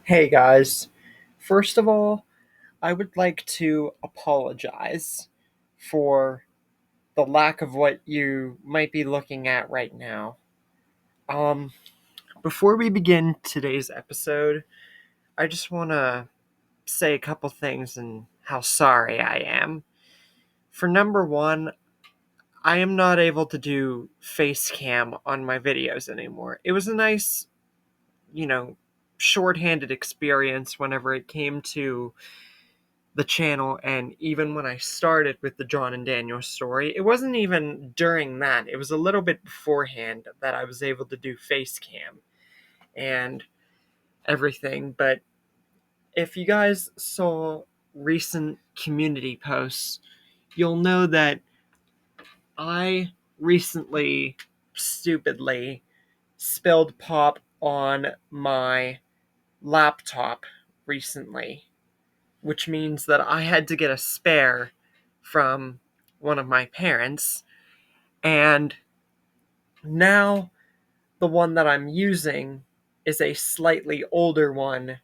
Hey guys, first of all, I would like to apologize for the lack of what you might be looking at right now. Um, Before we begin today's episode, I just want to say a couple things and how sorry I am. For number one, I am not able to do face cam on my videos anymore. It was a nice, you know, shorthanded experience whenever it came to the channel, and even when I started with the John and Daniel story, it wasn't even during that. It was a little bit beforehand that I was able to do face cam and everything. But if you guys saw recent community posts, you'll know that I recently stupidly spilled pop on my laptop recently, which means that I had to get a spare from one of my parents. And now the one that I'm using is a slightly older one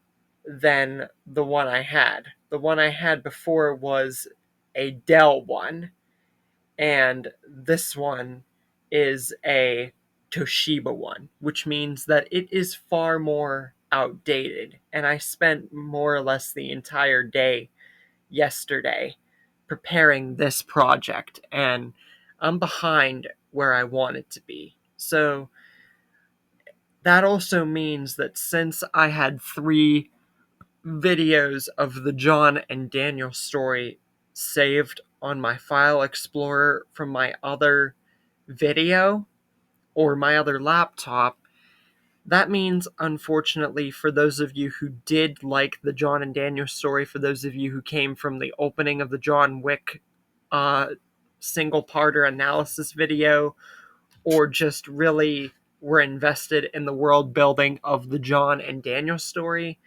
than the one I had. The one I had before was a Dell one, and this one is a Toshiba one, which means that it is far more outdated. And I spent more or less the entire day yesterday preparing this project, and I'm behind where I want it to be. So that also means that since I had 3 videos of the John and Daniel story saved on my file explorer from my other video or my other laptop, that means, unfortunately, for those of you who did like the John and Daniel story, for those of you who came from the opening of the John Wick uh, single-parter analysis video, or just really were invested in the world building of the John and Daniel story,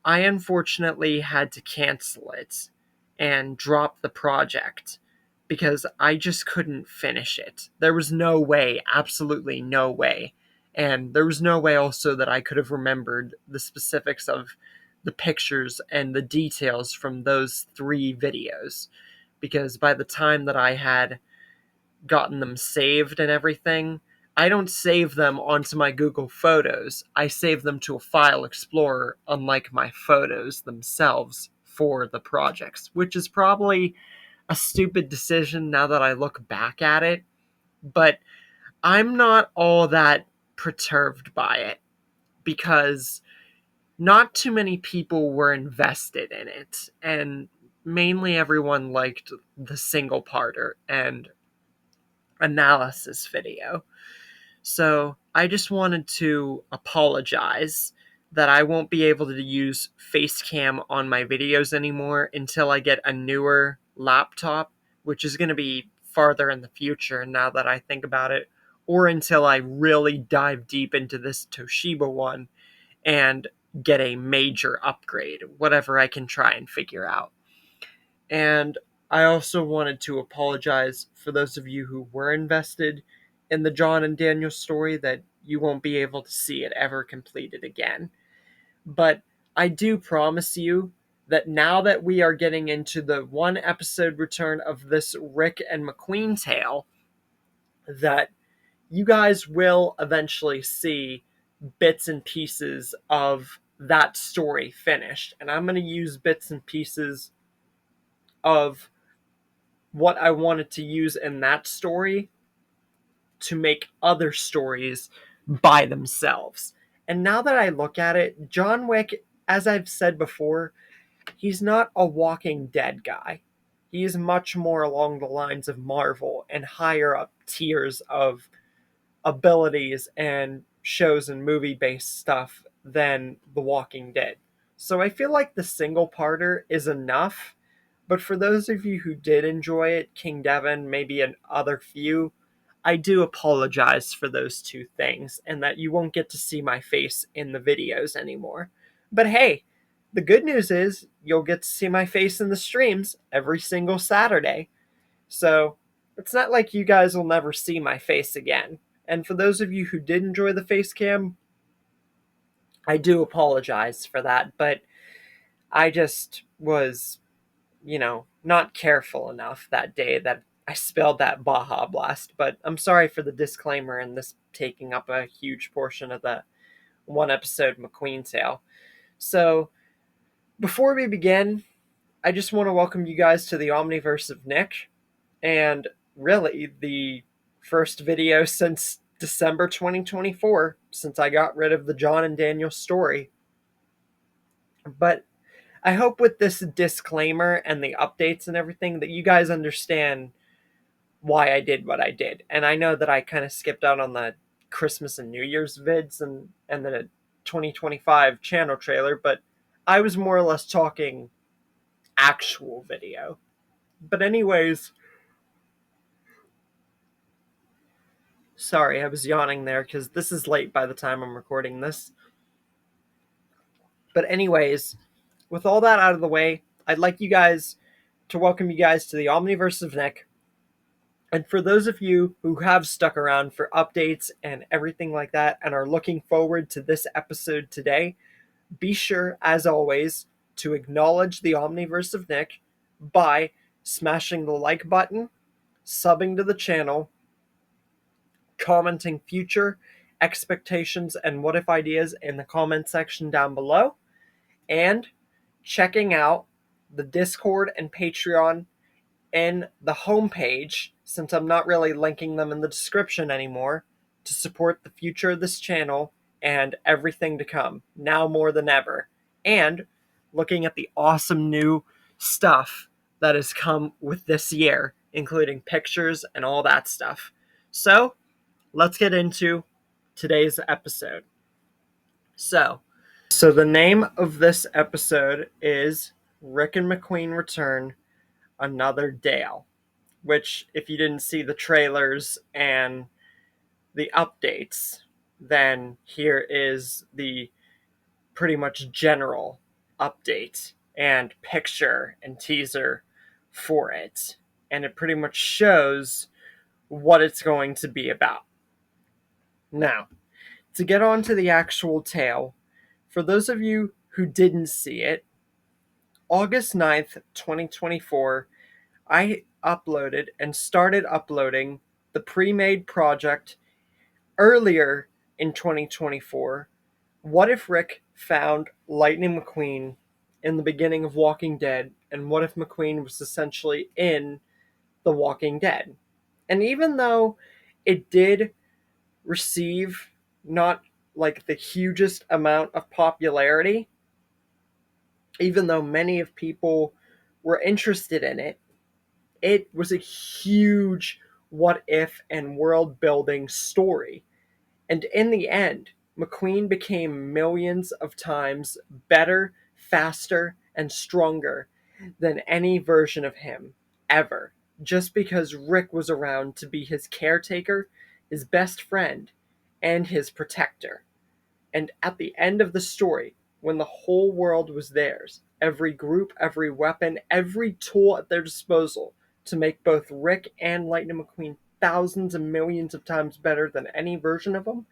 I unfortunately had to cancel it and drop the project because I just couldn't finish it. There was no way, absolutely no way. And there was no way also that I could have remembered the specifics of the pictures and the details from those 3 videos. Because by the time that I had gotten them saved and everything, I don't save them onto my Google Photos. I save them to a file explorer, unlike my photos themselves for the projects, which is probably a stupid decision now that I look back at it. But I'm not all that perturbed by it because not too many people were invested in it, and mainly everyone liked the single parter and analysis video. So I just wanted to apologize that I won't be able to use Facecam on my videos anymore until I get a newer laptop, which is going to be farther in the future now that I think about it, or until I really dive deep into this Toshiba one and get a major upgrade, whatever I can try and figure out. And I also wanted to apologize for those of you who were invested in the John and Daniel story, that you won't be able to see it ever completed again. But I do promise you that now that we are getting into the 1 episode return of this Rick and Mcqueen tale, that you guys will eventually see bits and pieces of that story finished. And I'm going to use bits and pieces of what I wanted to use in that story to make other stories by themselves. And now that I look at it, John Wick, as I've said before, he's not a Walking Dead guy. He is much more along the lines of Marvel and higher up tiers of abilities and shows and movie based stuff than The Walking Dead. So I feel like the single parter is enough. But for those of you who did enjoy it, King Devon, maybe an other few, I do apologize for those 2 things and that you won't get to see my face in the videos anymore. But hey, the good news is you'll get to see my face in the streams every single Saturday. So it's not like you guys will never see my face again. And for those of you who did enjoy the face cam, I do apologize for that, but I just was, not careful enough that day that I spilled that Baja Blast. But I'm sorry for the disclaimer and this taking up a huge portion of the one episode Mcqueen tale. So, before we begin, I just want to welcome you guys to the Omniverse of Nick, and really the first video since December 2024, since I got rid of the John and Daniel story. But I hope with this disclaimer and the updates and everything that you guys understand why I did what I did. And I know that I kind of skipped out on the Christmas and New Year's vids and the 2025 channel trailer, but I was more or less talking actual video. But anyways, sorry, I was yawning there because this is late by the time I'm recording this. But anyways, with all that out of the way, I'd like you guys to welcome you guys to the Omniverse of Nick. And for those of you who have stuck around for updates and everything like that and are looking forward to this episode today, be sure, as always, to acknowledge the Omniverse of Nick by smashing the like button, subbing to the channel, commenting future expectations and what if ideas in the comment section down below, and checking out the Discord and Patreon in the homepage, since I'm not really linking them in the description anymore, to support the future of this channel and everything to come, now more than ever. And looking at the awesome new stuff that has come with this year, including pictures and all that stuff. So, let's get into today's episode. So the name of this episode is Rick and Mcqueen Return Another Dale, which, if you didn't see the trailers and the updates, then here is the pretty much general update and picture and teaser for it. And it pretty much shows what it's going to be about. Now, to get on to the actual tale, for those of you who didn't see it, August 9th, 2024, I uploaded and started uploading the pre-made project earlier in 2024. What if Rick found Lightning McQueen in the beginning of Walking Dead, and what if McQueen was essentially in The Walking Dead? And even though it did receive not like the hugest amount of popularity, even though many of people were interested in it, it was a huge what if and world building story. And in the end, McQueen became millions of times better, faster, and stronger than any version of him ever, just because Rick was around to be his caretaker, his best friend, and his protector. And at the end of the story, when the whole world was theirs, every group, every weapon, every tool at their disposal to make both Rick and Lightning McQueen thousands and millions of times better than any version of them,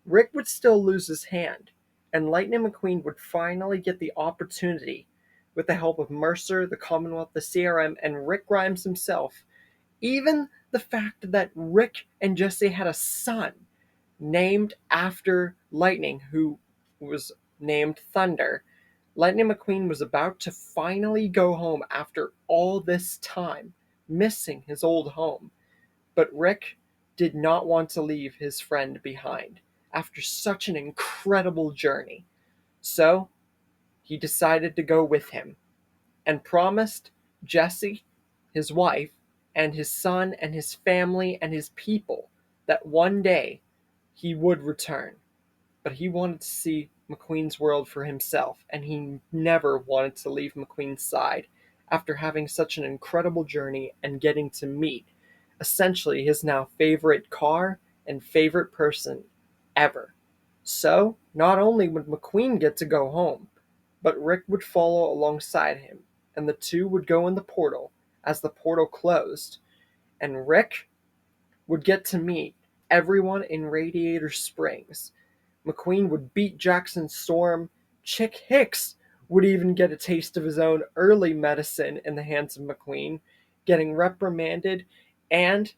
Rick would still lose his hand, and Lightning McQueen would finally get the opportunity, with the help of Mercer, the Commonwealth, the CRM, and Rick Grimes himself. Even the fact that Rick and Jesse had a son named after Lightning, who was named Thunder. Lightning McQueen was about to finally go home after all this time, missing his old home. But Rick did not want to leave his friend behind after such an incredible journey. So he decided to go with him and promised Jesse, his wife, and his son and his family and his people that one day he would return. But he wanted to see McQueen's world for himself, and he never wanted to leave McQueen's side after having such an incredible journey and getting to meet essentially his now favorite car and favorite person ever. So, not only would McQueen get to go home, but Rick would follow alongside him, and the two would go in the portal as the portal closed, and Rick would get to meet everyone in Radiator Springs. McQueen would beat Jackson Storm. Chick Hicks would even get a taste of his own early medicine in the hands of McQueen, getting reprimanded and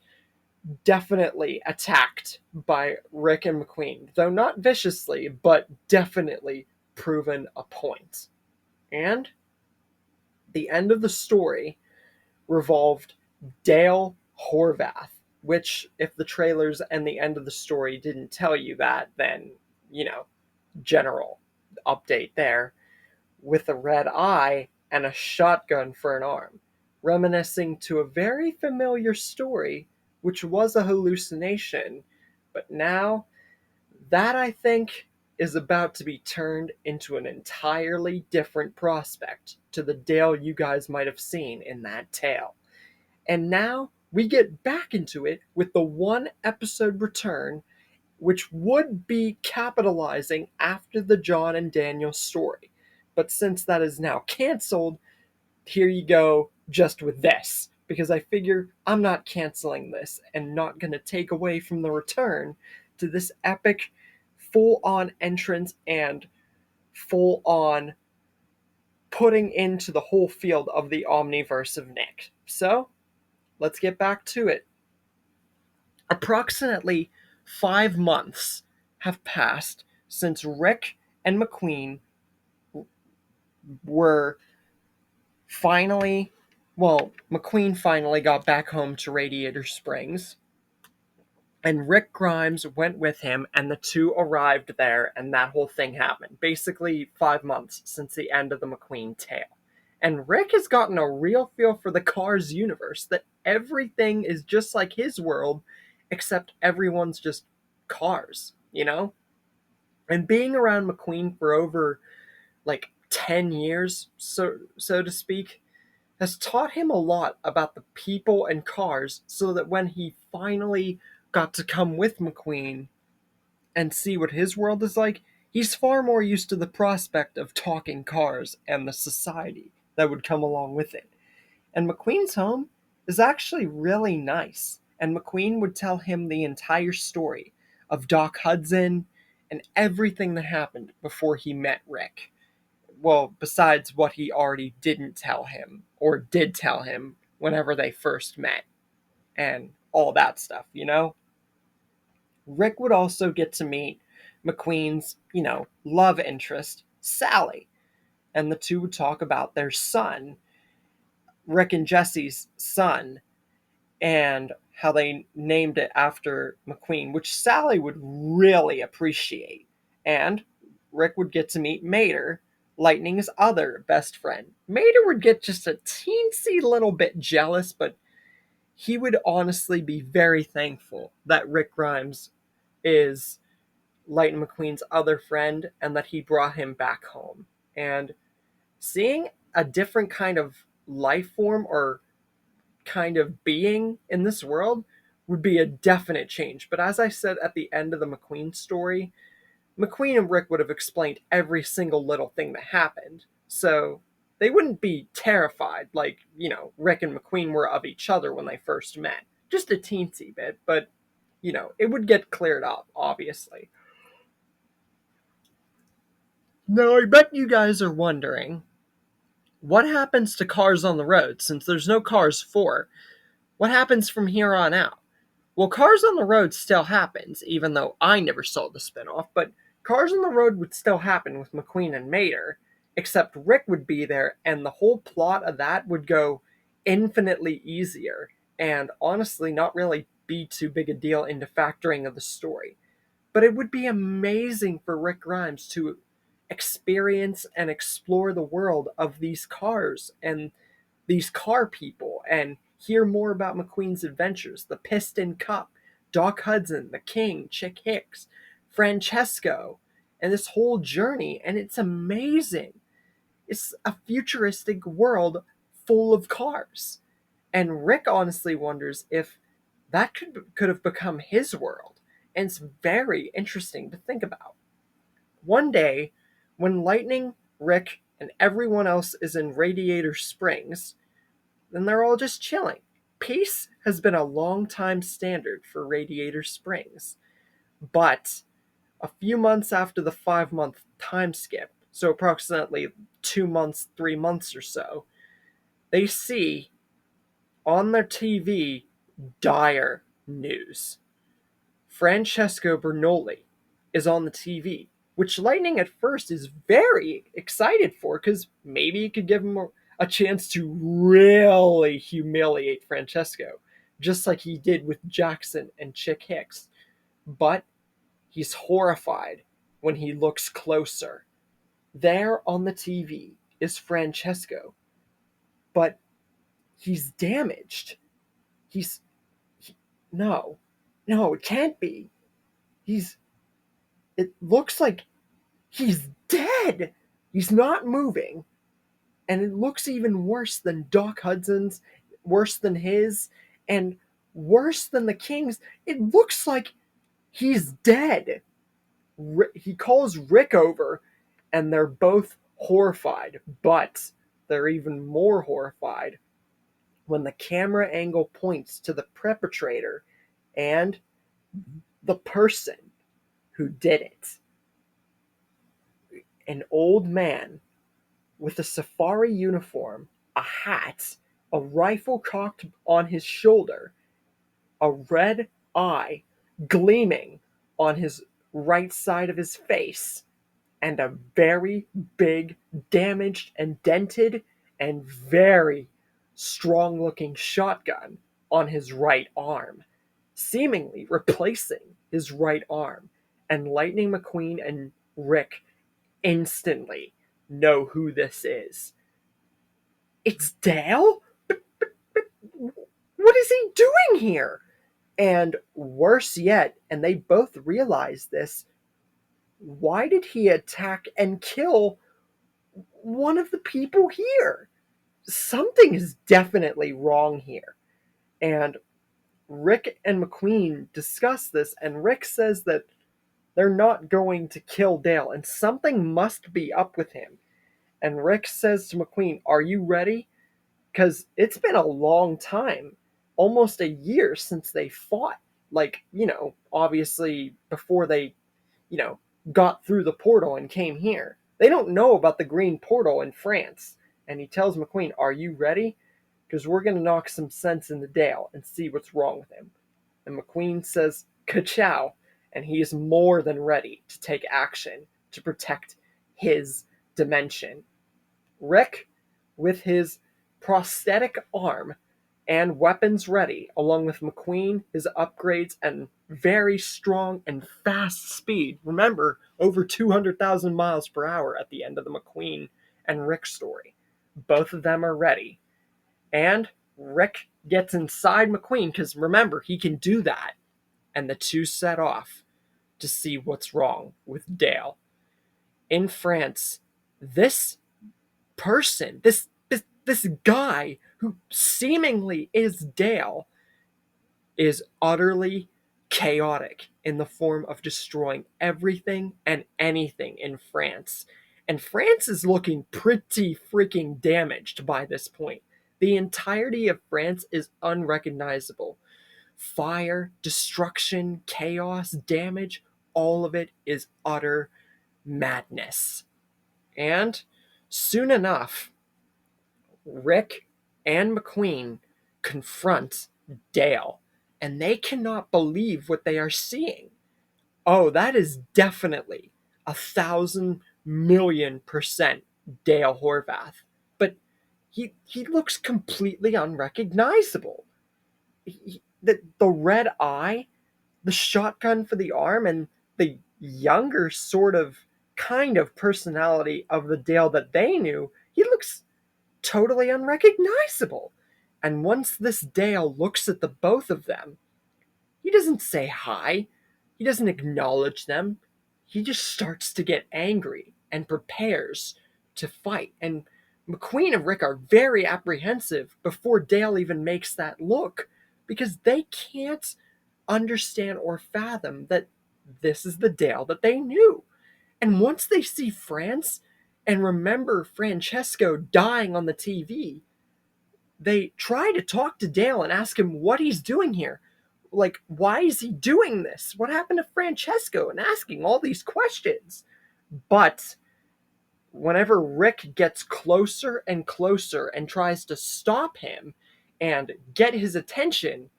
definitely attacked by Rick and McQueen, though not viciously, but definitely proven a point. And the end of the story revolved Dale Horvath, which, if the trailers and the end of the story didn't tell you that, then, general update there, with a red eye and a shotgun for an arm, reminiscing to a very familiar story, which was a hallucination, but now that, I think, is about to be turned into an entirely different prospect to the Dale you guys might have seen in that tale. And now we get back into it with the one episode return, which would be capitalizing after the John and Daniel story. But since that is now canceled, here you go just with this. Because I figure I'm not canceling this and not going to take away from the return to this epic full on entrance and full on putting into the whole field of the Omniverse of Nick. So, let's get back to it. Approximately 5 months have passed since Rick and McQueen were finally, McQueen finally got back home to Radiator Springs, and Rick Grimes went with him, and the two arrived there, and that whole thing happened. Basically, 5 months since the end of the McQueen tale. And Rick has gotten a real feel for the Cars universe, that everything is just like his world, except everyone's just cars, And being around McQueen for over, 10 years, so to speak, has taught him a lot about the people and cars, so that when he finally got to come with McQueen and see what his world is like, he's far more used to the prospect of talking cars and the society that would come along with it. And McQueen's home is actually really nice, and McQueen would tell him the entire story of Doc Hudson and everything that happened before he met Rick. Well, besides what he already didn't tell him, or did tell him whenever they first met, and all that stuff, Rick would also get to meet McQueen's, love interest, Sally, and the two would talk about their son, Rick and Jesse's son, and how they named it after McQueen, which Sally would really appreciate. And Rick would get to meet Mater, Lightning's other best friend. Mater would get just a teensy little bit jealous, but he would honestly be very thankful that Rick Grimes is Lightning McQueen's other friend and that he brought him back home. And seeing a different kind of life form or kind of being in this world would be a definite change. But as I said at the end of the McQueen story, McQueen and Rick would have explained every single little thing that happened. So they wouldn't be terrified like, Rick and McQueen were of each other when they first met. Just a teensy bit, but, it would get cleared up, obviously. Now, I bet you guys are wondering, what happens to Cars on the Road since there's no Cars 4? What happens from here on out? Well, Cars on the Road still happens, even though I never saw the spinoff, but Cars on the Road would still happen with McQueen and Mater, except Rick would be there, and the whole plot of that would go infinitely easier, and honestly not really be too big a deal into factoring of the story. But it would be amazing for Rick Grimes to experience and explore the world of these cars and these car people and hear more about McQueen's adventures, the Piston Cup, Doc Hudson, the King, Chick Hicks, Francesco, and this whole journey. And it's amazing. It's a futuristic world full of cars. And Rick honestly wonders if that could have become his world. And it's very interesting to think about. One day, when Lightning, Rick, and everyone else is in Radiator Springs, then they're all just chilling. Peace has been a long time standard for Radiator Springs. But a few months after the 5-month time skip, so approximately 2 months, 3 months or so, they see on their TV dire news. Francesco Bernoulli is on the TV, which Lightning at first is very excited for because maybe it could give him a chance to really humiliate Francesco, just like he did with Jackson and Chick Hicks. But he's horrified when he looks closer. There on the TV is Francesco, but he's damaged. He's. He, no. No, it can't be. He's. It looks like he's dead. He's not moving. And it looks even worse than Doc Hudson's, worse than his, and worse than the King's. It looks like he's dead. He calls Rick over, and they're both horrified, but they're even more horrified when the camera angle points to the perpetrator and the person who did it. An old man with a safari uniform, a hat, a rifle cocked on his shoulder, a red eye gleaming on his right side of his face, and a very big, damaged and dented and very strong looking shotgun on his right arm, seemingly replacing his right arm. And Lightning McQueen and Rick instantly know who this is. It's Dale? But what is he doing here? And worse yet, and they both realize this, why did he attack and kill one of the people here? Something is definitely wrong here. And Rick and McQueen discuss this, and Rick says that they're not going to kill Dale, and something must be up with him. And Rick says to McQueen, "Are you ready? Because it's been a long time, almost a year since they fought. Like, obviously before they, you know, got through the portal and came here. They don't know about the green portal in France." And he tells McQueen, "Are you ready? Because we're going to knock some sense into Dale and see what's wrong with him." And McQueen says, "Ka-chow," and he is more than ready to take action to protect his dimension. Rick, with his prosthetic arm and weapons ready, along with McQueen, his upgrades, and very strong and fast speed. Remember, over 200,000 miles per hour at the end of the McQueen and Rick story. Both of them are ready. And Rick gets inside McQueen, because remember, he can do that. And the two set off to see what's wrong with Dale. In France, this person, this guy who seemingly is Dale, is utterly chaotic in the form of destroying everything and anything in France. And France is looking pretty freaking damaged by this point. The entirety of France is unrecognizable. Fire, destruction, chaos, damage, all of it is utter madness. And soon enough, Rick and McQueen confront Dale, and they cannot believe what they are seeing. Oh, that is definitely 1,000,000,000% Dale Horvath. But he looks completely unrecognizable. The red eye, the shotgun for the arm, and the younger kind of personality of the Dale that they knew, he looks totally unrecognizable. And once this Dale looks at the both of them, he doesn't say hi. He doesn't acknowledge them. He just starts to get angry and prepares to fight. And McQueen and Rick are very apprehensive before Dale even makes that look, because they can't understand or fathom that this is the Dale that they knew. And once they see France and remember Francesco dying on the TV, they try to talk to Dale and ask him what he's doing here. Like, why is he doing this? What happened to Francesco? And asking all these questions. But whenever Rick gets closer and closer and tries to stop him and get his attention,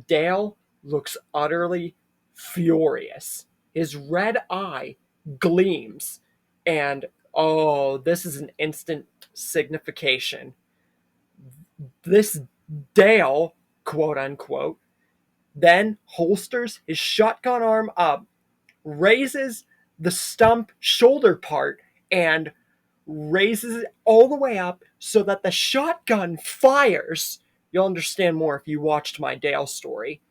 Dale looks utterly furious. His red eye gleams, and oh, this is an instant signification. This Dale, quote unquote, then holsters his shotgun arm up, raises the stump shoulder part, and raises it all the way up so that the shotgun fires. You'll understand more if you watched my Dale story.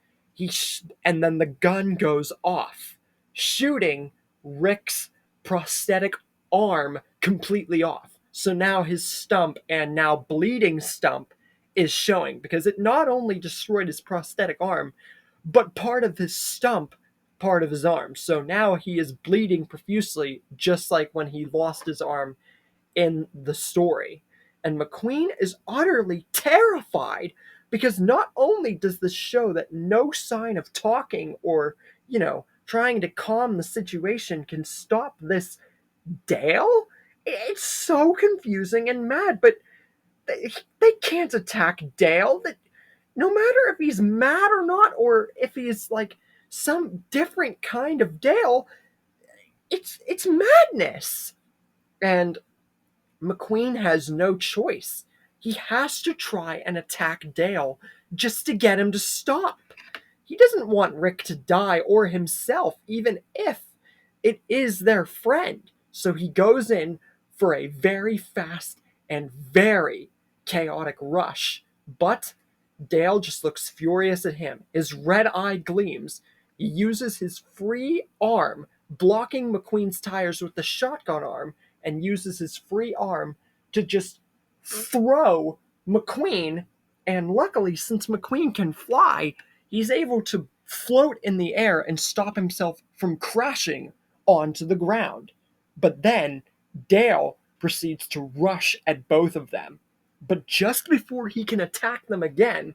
And then the gun goes off, shooting Rick's prosthetic arm completely off. So now his stump and now bleeding stump is showing, because it not only destroyed his prosthetic arm, but part of his stump, part of his arm. So now he is bleeding profusely, just like when he lost his arm in the story. And Mcqueen is utterly terrified, because not only does this show that no sign of talking or, trying to calm the situation can stop this Dale, it's so confusing and mad, but they can't attack Dale. That no matter if he's mad or not, or if he's like some different kind of Dale, it's madness. And Mcqueen has no choice. He has to try and attack Dale just to get him to stop. He doesn't want Rick to die or himself, even if it is their friend. So he goes in for a very fast and very chaotic rush. But Dale just looks furious at him. His red eye gleams. He uses his free arm, blocking Mcqueen's tires with the shotgun arm, and uses his free arm to just throw Mcqueen. And luckily, since Mcqueen can fly, he's able to float in the air and stop himself from crashing onto the ground. But then Dale proceeds to rush at both of them. But just before he can attack them again,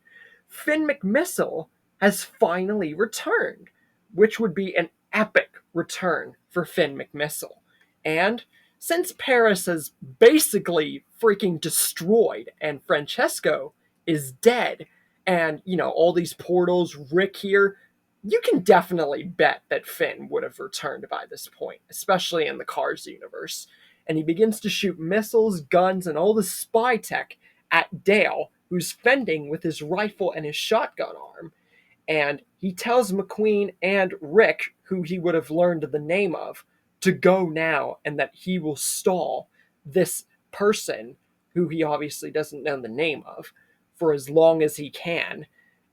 Finn McMissile has finally returned, which would be an epic return for Finn McMissile. And since Paris is basically freaking destroyed and Francesco is dead, and, all these portals, Rick here, you can definitely bet that Finn would have returned by this point, especially in the Cars universe. And he begins to shoot missiles, guns, and all the spy tech at Dale, who's fending with his rifle and his shotgun arm. And he tells Mcqueen and Rick, who he would have learned the name of, to go now, and that he will stall this person, who he obviously doesn't know the name of, for as long as he can.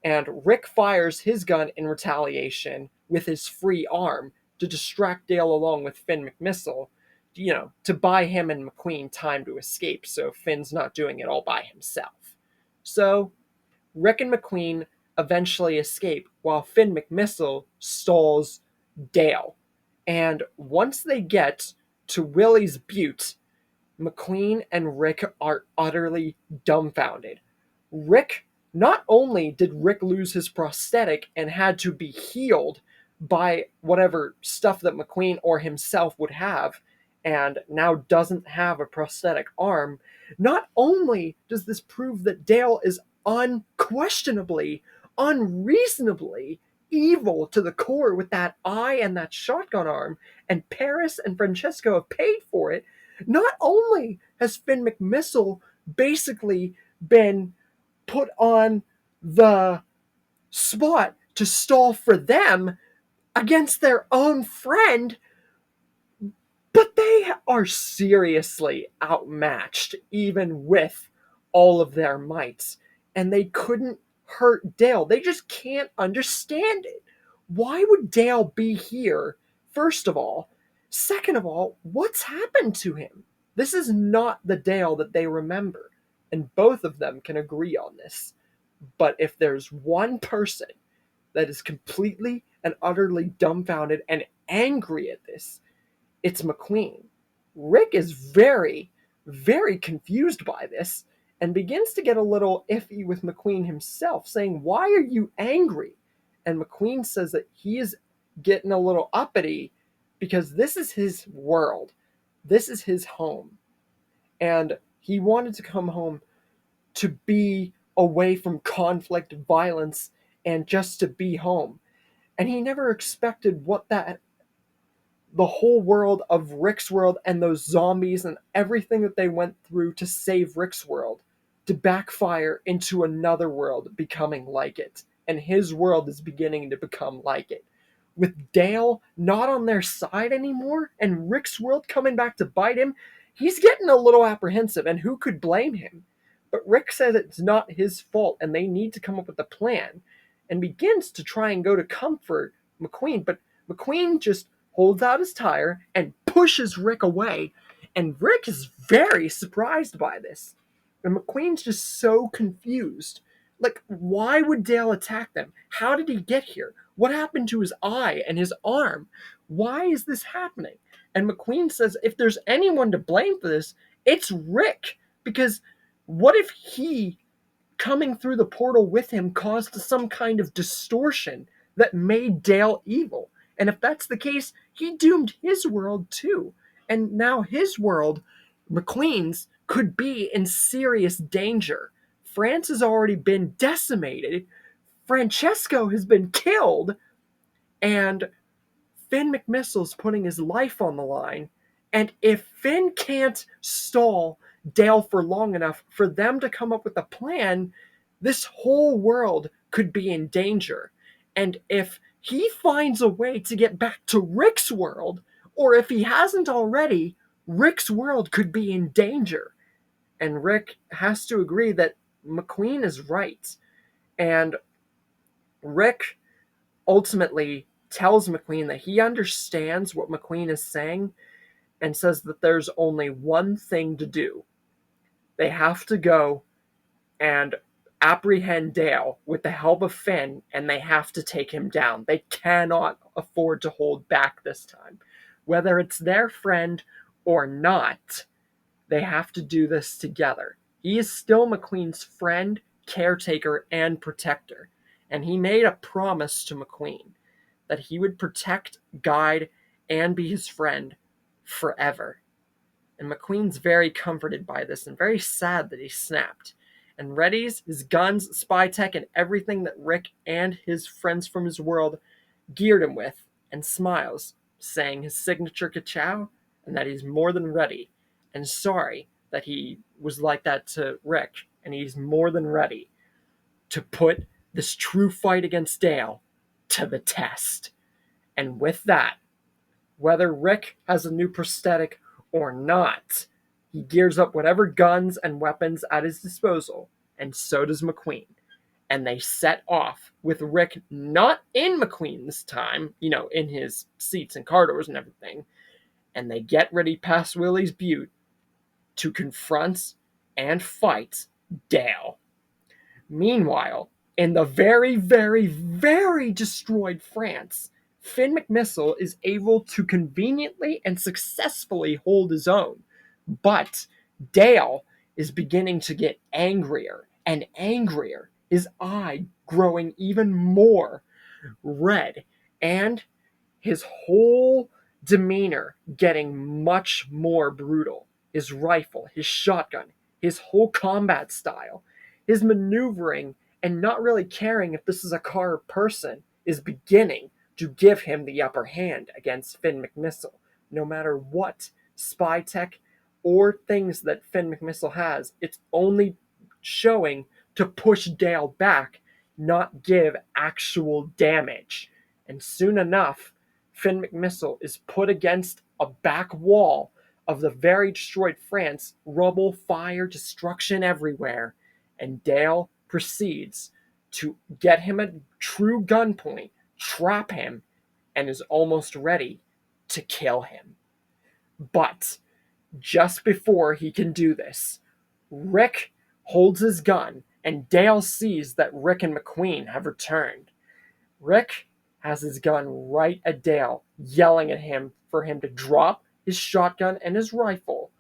And Rick fires his gun in retaliation with his free arm to distract Dale along with Finn McMissile, to buy him and Mcqueen time to escape, so Finn's not doing it all by himself. So Rick and Mcqueen eventually escape while Finn McMissile stalls Dale. And once they get to Willie's Butte, Mcqueen and Rick are utterly dumbfounded. Not only did Rick lose his prosthetic and had to be healed by whatever stuff that Mcqueen or himself would have, and now doesn't have a prosthetic arm, not only does this prove that Dale is unquestionably, unreasonably evil to the core with that eye and that shotgun arm, and Paris and Francesco have paid for it, not only has Finn McMissile basically been put on the spot to stall for them against their own friend, but they are seriously outmatched, even with all of their mights. And they couldn't hurt Dale. They just can't understand it. Why would Dale be here, first of all? Second of all, what's happened to him? This is not the Dale that they remember. And both of them can agree on this. But if there's one person that is completely and utterly dumbfounded and angry at this, it's Mcqueen. Rick is very, very confused by this and begins to get a little iffy with Mcqueen himself, saying, "Why are you angry?" And Mcqueen says that he is getting a little uppity because this is his world. This is his home. And he wanted to come home to be away from conflict, violence, and just to be home. And he never expected what that the whole world of Rick's world and those zombies and everything that they went through to save Rick's world to backfire into another world becoming like it. And his world is beginning to become like it. With Dale not on their side anymore and Rick's world coming back to bite him, he's getting a little apprehensive, and who could blame him? But Rick says it's not his fault and they need to come up with a plan, and begins to try and go to comfort Mcqueen, but Mcqueen just holds out his tire and pushes Rick away, and Rick is very surprised by this. And Mcqueen's just so confused. Like, why would Dale attack them? How did he get here? What happened to his eye and his arm? Why is this happening? And Mcqueen says if there's anyone to blame for this, it's Rick. Because what if he, coming through the portal with him, caused some kind of distortion that made Dale evil? And if that's the case, he doomed his world too. And now his world, Mcqueen's, could be in serious danger. France has already been decimated. Francesco has been killed. And Finn McMissle's putting his life on the line. And if Finn can't stall Dale for long enough for them to come up with a plan, this whole world could be in danger. And if he finds a way to get back to Rick's world, or if he hasn't already, Rick's world could be in danger. And Rick has to agree that Mcqueen is right. And Rick ultimately tells Mcqueen that he understands what Mcqueen is saying and says that there's only one thing to do. They have to go and apprehend Dale with the help of Finn, and they have to take him down. They cannot afford to hold back this time. Whether it's their friend or not, they have to do this together. He is still Mcqueen's friend, caretaker, and protector. And he made a promise to Mcqueen that he would protect, guide, and be his friend forever. And Mcqueen's very comforted by this and very sad that he snapped, and readies his guns, spy tech, and everything that Rick and his friends from his world geared him with, and smiles, saying his signature ka-chow, and that he's more than ready, and sorry that he was like that to Rick, and he's more than ready to put this true fight against Dale to the test. And with that, whether Rick has a new prosthetic or not, he gears up whatever guns and weapons at his disposal, and so does Mcqueen. And they set off with Rick not in Mcqueen this time, in his seats and car doors and everything, and they get ready past Willie's Butte to confront and fight Dale. Meanwhile, in the very, very, very destroyed France, Finn McMissile is able to conveniently and successfully hold his own. But Dale is beginning to get angrier and angrier, his eye growing even more red, and his whole demeanor getting much more brutal. His rifle, his shotgun, his whole combat style, his maneuvering, and not really caring if this is a car or person, is beginning to give him the upper hand against Finn McMissile. No matter what spy tech or things that Finn McMissile has, it's only showing to push Dale back, not give actual damage. And soon enough, Finn McMissile is put against a back wall of the very destroyed France, rubble, fire, destruction everywhere, and Dale proceeds to get him at true gunpoint, trap him, and is almost ready to kill him. But just before he can do this, Rick holds his gun, and Dale sees that Rick and Mcqueen have returned. Rick has his gun right at Dale, yelling at him for him to drop his shotgun and his rifle,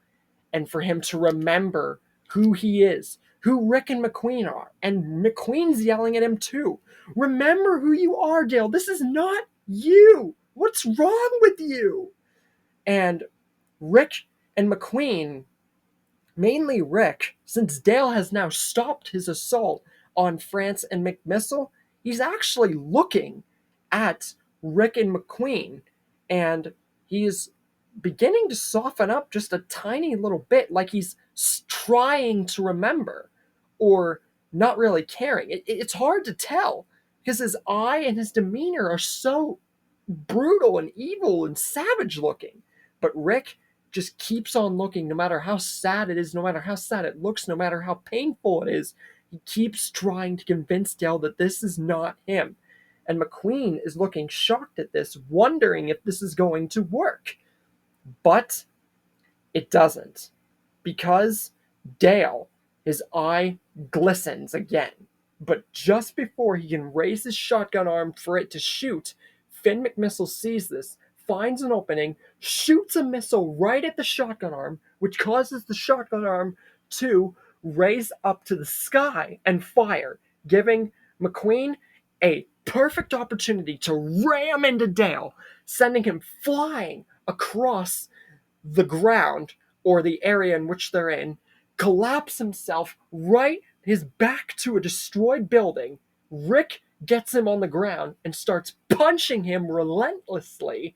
and for him to remember who he is, who Rick and Mcqueen are. And McQueen's yelling at him too. Remember who you are, Dale. This is not you. What's wrong with you? And Rick and McQueen, mainly Rick, since Dale has now stopped his assault on France and McMissile, he's actually looking at Rick and McQueen, and he's beginning to soften up just a tiny little bit, like he's trying to remember or not really caring. It's hard to tell because his eye and his demeanor are so brutal and evil and savage looking. But Rick just keeps on looking, no matter how sad it is, no matter how sad it looks, no matter how painful it is. He keeps trying to convince Dale that this is not him. And McQueen is looking shocked at this, wondering if this is going to work. But it doesn't. Because Dale, his eye glistens again. But just before he can raise his shotgun arm for it to shoot, Finn McMissile sees this, finds an opening, shoots a missile right at the shotgun arm, which causes the shotgun arm to raise up to the sky and fire, giving McQueen a perfect opportunity to ram into Dale, sending him flying across the ground or the area in which they're in, collapse himself right his back to a destroyed building. Rick gets him on the ground and starts punching him relentlessly.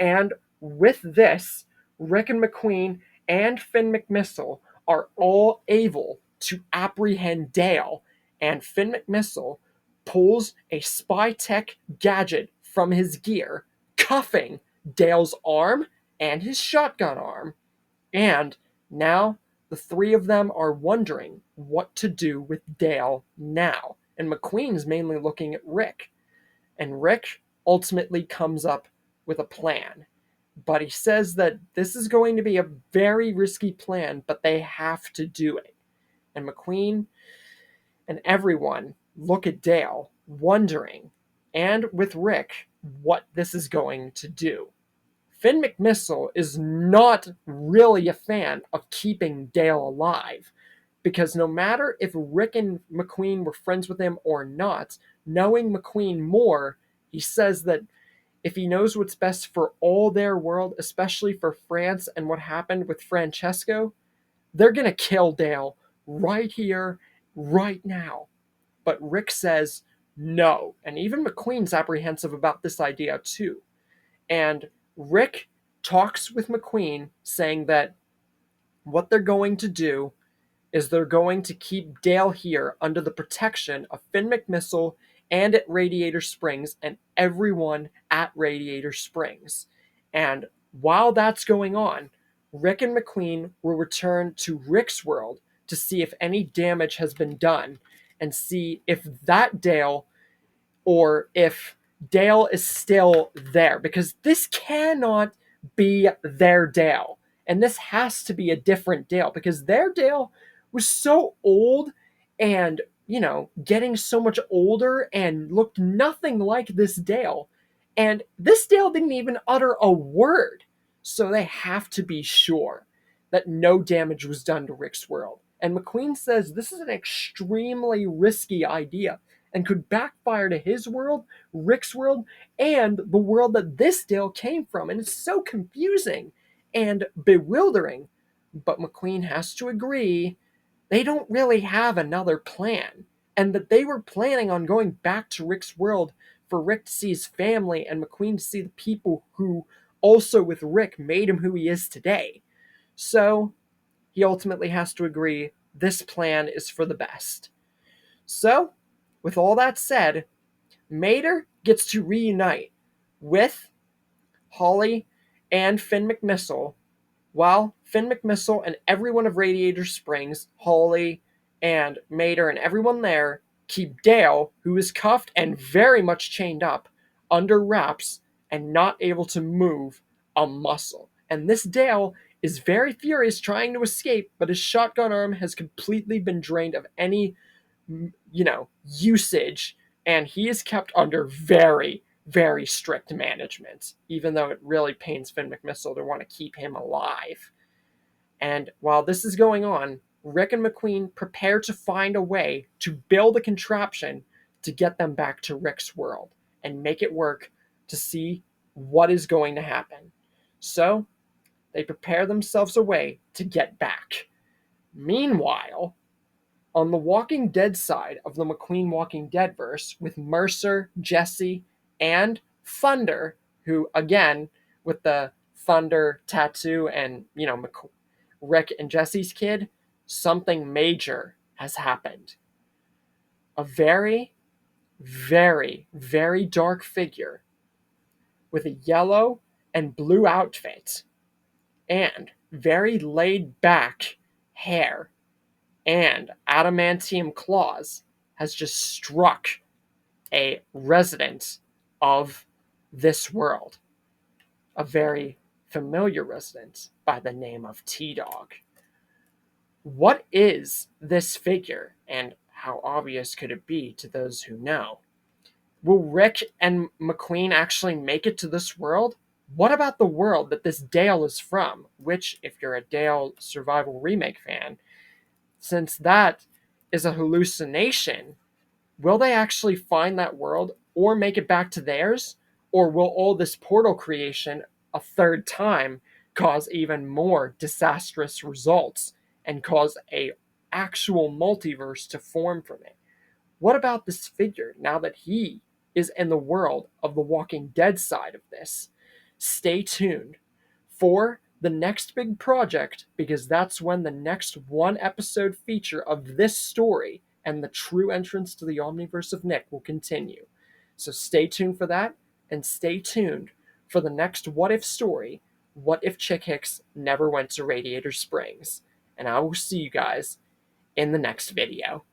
And with this, Rick and McQueen and Finn McMissile are all able to apprehend Dale. And Finn McMissile pulls a spy tech gadget from his gear, cuffing Dale's arm and his shotgun arm. And now the three of them are wondering what to do with Dale now. And McQueen's mainly looking at Rick. And Rick ultimately comes up with a plan. But he says that this is going to be a very risky plan, but they have to do it. And McQueen and everyone look at Dale, wondering, and with Rick, what this is going to do. Finn McMissile is not really a fan of keeping Dale alive, because no matter if Rick and McQueen were friends with him or not, knowing McQueen more, he says that if he knows what's best for all their world, especially for France and what happened with Francesco, they're going to kill Dale right here, right now. But Rick says no, and even McQueen's apprehensive about this idea too. And Rick talks with McQueen, saying that what they're going to do is they're going to keep Dale here under the protection of Finn McMissile and at Radiator Springs and everyone at Radiator Springs. And while that's going on, Rick and McQueen will return to Rick's world to see if any damage has been done and see if that Dale or if Dale is still there, because this cannot be their Dale. And this has to be a different Dale, because their Dale was so old and, getting so much older and looked nothing like this Dale. And this Dale didn't even utter a word. So they have to be sure that no damage was done to Rick's world. And McQueen says this is an extremely risky idea and could backfire to his world, Rick's world, and the world that this Dale came from. And it's so confusing and bewildering. But McQueen has to agree they don't really have another plan, and that they were planning on going back to Rick's world for Rick to see his family and McQueen to see the people who also with Rick made him who he is today. So he ultimately has to agree this plan is for the best. So, with all that said, Mater gets to reunite with Holly and Finn McMissile, while Finn McMissile and everyone of Radiator Springs, Holly and Mater and everyone there, keep Dale, who is cuffed and very much chained up, under wraps and not able to move a muscle. And this Dale is very furious trying to escape, but his shotgun arm has completely been drained of any, usage, and he is kept under very, very strict management, even though it really pains Finn McMissile to want to keep him alive. And while this is going on, Rick and Mcqueen prepare to find a way to build a contraption to get them back to Rick's world and make it work to see what is going to happen. So they prepare themselves a way to get back. Meanwhile, on the Walking Dead side of the Mcqueen Walking Dead verse, with Mercer, Jesse, and Thunder, who again, with the Thunder tattoo and, Rick and Jesse's kid, something major has happened. A very, very, very dark figure with a yellow and blue outfit and very laid back hair and adamantium claws has just struck a resident of this world, a very familiar resident by the name of T-Dog. What is this figure, and how obvious could it be to those who know? Will Rick and Mcqueen actually make it to this world? What about the world that this Dale is from? Which, if you're a Dale Survival Remake fan, since that is a hallucination, will they actually find that world or make it back to theirs? Or will all this portal creation a third time cause even more disastrous results and cause a actual multiverse to form from it? What about this figure now that he is in the world of the Walking Dead side of this? Stay tuned for the next big project, because that's when the next one episode feature of this story and the true entrance to the Omniverse of Nick will continue. So stay tuned for that, and stay tuned for the next What If story, What If Chick Hicks Never Went to Radiator Springs. And I will see you guys in the next video.